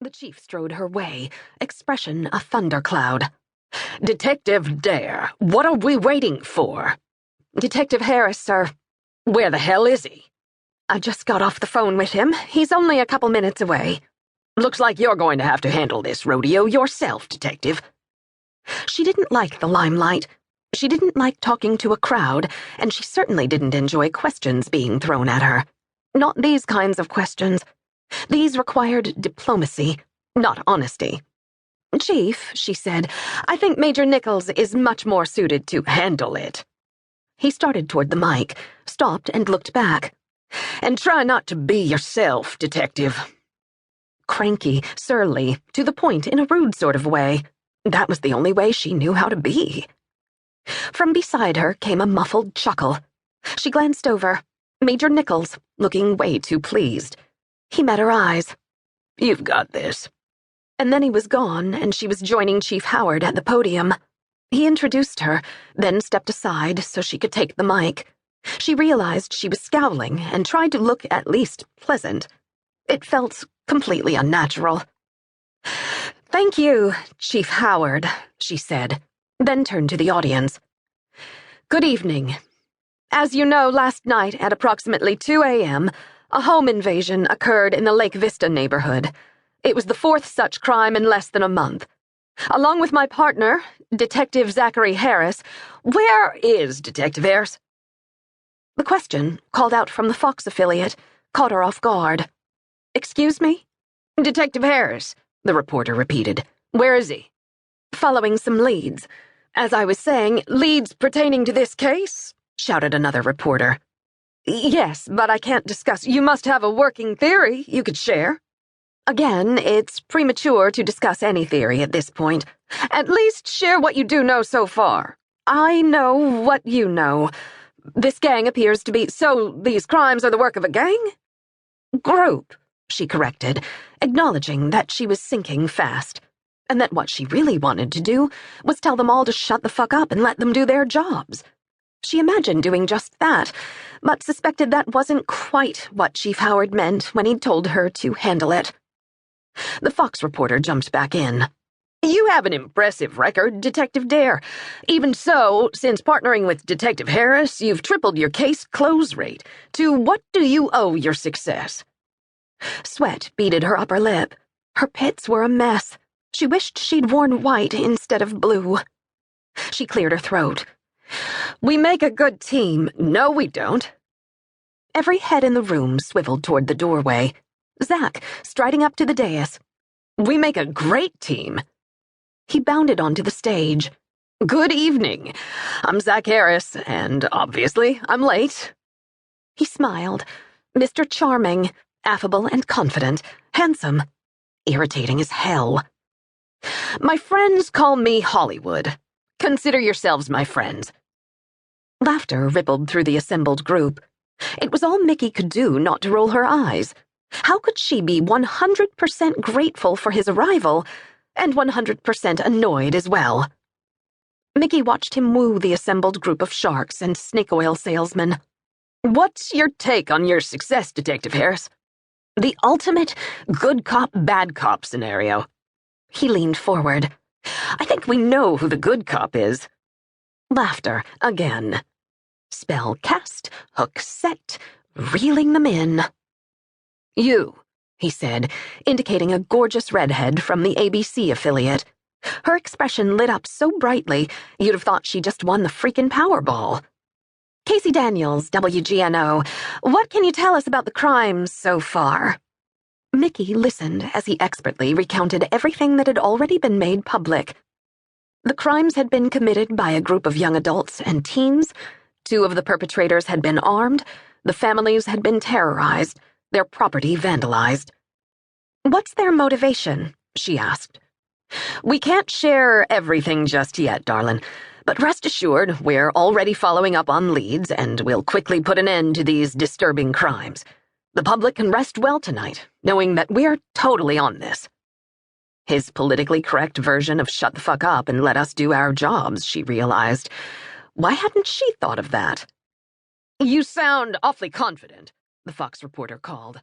The chief strode her way, expression a thundercloud. "Detective Dare, what are we waiting for?" "Detective Harris, sir." "Where the hell is he?" "I just got off the phone with him. He's only a couple minutes away." "Looks like you're going to have to handle this rodeo yourself, Detective." She didn't like the limelight. She didn't like talking to a crowd, and she certainly didn't enjoy questions being thrown at her. Not these kinds of questions. These required diplomacy, not honesty. "Chief," she said, "I think Major Nichols is much more suited to handle it." He started toward the mic, stopped and looked back. "And try not to be yourself, Detective." Cranky, surly, to the point in a rude sort of way. That was the only way she knew how to be. From beside her came a muffled chuckle. She glanced over. Major Nichols, looking way too pleased. He met her eyes. "You've got this." And then he was gone, and she was joining Chief Howard at the podium. He introduced her, then stepped aside so she could take the mic. She realized she was scowling and tried to look at least pleasant. It felt completely unnatural. "Thank you, Chief Howard," she said, then turned to the audience. "Good evening. As you know, last night at approximately 2 a.m., a home invasion occurred in the Lake Vista neighborhood. It was the fourth such crime in less than a month. Along with my partner, Detective Zachary Harris— Where is Detective Harris?" The question, called out from the Fox affiliate, caught her off guard. "Excuse me?" "Detective Harris," the reporter repeated. "Where is he?" "Following some leads. As I was saying, leads pertaining to this case?" shouted another reporter. "Yes, but I can't discuss. You must have a working theory you could share." "Again, it's premature to discuss any theory at this point. At least share what you do know so far." "I know what you know. This gang appears to be— So these crimes are the work of a gang?" "Group," she corrected, acknowledging that she was sinking fast, and that what she really wanted to do was tell them all to shut the fuck up and let them do their jobs. She imagined doing just that, but suspected that wasn't quite what Chief Howard meant when he'd told her to handle it. The Fox reporter jumped back in. "You have an impressive record, Detective Dare. Even so, since partnering with Detective Harris, you've tripled your case close rate. To what do you owe your success?" Sweat beaded her upper lip. Her pits were a mess. She wished she'd worn white instead of blue. She cleared her throat. "We make a good team." "No, we don't." Every head in the room swiveled toward the doorway. Zach, striding up to the dais. "We make a great team." He bounded onto the stage. "Good evening. I'm Zach Harris, and obviously I'm late." He smiled. Mr. Charming, affable and confident, handsome, irritating as hell. "My friends call me Hollywood. Consider yourselves my friends." Laughter rippled through the assembled group. It was all Micki could do not to roll her eyes. How could she be 100% grateful for his arrival and 100% annoyed as well? Micki watched him woo the assembled group of sharks and snake oil salesmen. "What's your take on your success, Detective Harris? The ultimate good cop, bad cop scenario." He leaned forward. "I think we know who the good cop is." Laughter again. Spell cast, hook set, reeling them in. "You," he said, indicating a gorgeous redhead from the ABC affiliate. Her expression lit up so brightly, you'd have thought she just won the freaking Powerball. "Casey Daniels, WGNO. What can you tell us about the crimes so far?" Micki listened as he expertly recounted everything that had already been made public. The crimes had been committed by a group of young adults and teens. 2 of the perpetrators had been armed. The families had been terrorized, their property vandalized. "What's their motivation?" she asked. "We can't share everything just yet, darling, but rest assured we're already following up on leads and we'll quickly put an end to these disturbing crimes. The public can rest well tonight, knowing that we're totally on this." His politically correct version of shut the fuck up and let us do our jobs, she realized. Why hadn't she thought of that? "You sound awfully confident," the Fox reporter called.